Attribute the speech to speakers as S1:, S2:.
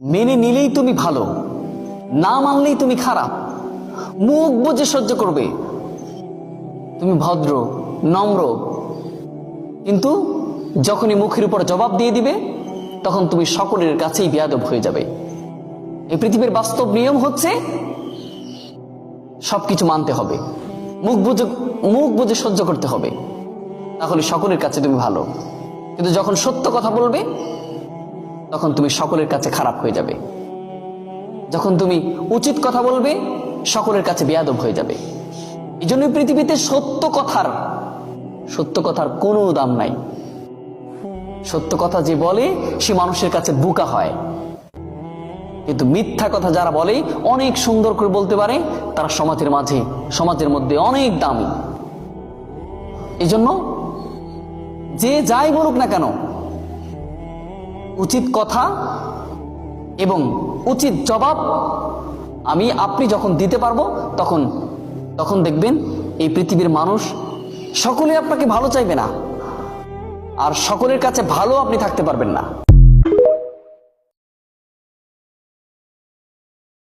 S1: মেনে নিলেই তুমি ভালো, না মানলেই তুমি খারাপ। মুখ বুজে সহ্য করবে, তুমি ভদ্র নম্র, কিন্তু যখনই মুখের উপর জবাব দিয়ে দিবে তখন তুমি সকলের কাছেই বেয়াদব হয়ে যাবে। এই পৃথিবীর বাস্তব নিয়ম হচ্ছে সবকিছু মানতে হবে, মুখ বুজে সহ্য করতে হবে, তাহলে সকলের কাছে তুমি ভালো। কিন্তু যখন সত্য কথা বলবে তখন তুমি সকলের কাছে খারাপ হয়ে যাবে। যখন তুমি উচিত কথা বলবে সকলের কাছে বেয়াদব হয়ে যাবে। এই জন্য পৃথিবীতে সত্য কথার কোনো দাম নাই। সত্য কথা যে বলে সে মানুষের কাছে বোকা হয়, কিন্তু মিথ্যা কথা যারা বলে অনেক সুন্দর করে বলতে পারে তারা সমাজের মধ্যে অনেক দামি। এই জন্য যে যাই বলুক না কেন, উচিত কথা এবং উচিত জবাব আপনি যখন দিতে পারবো তখন দেখবেন এই পৃথিবীর মানুষ সকলে আপনাকে ভালো চাইবে না, আর সকলের কাছে ভালো আপনি থাকতে পারবেন না।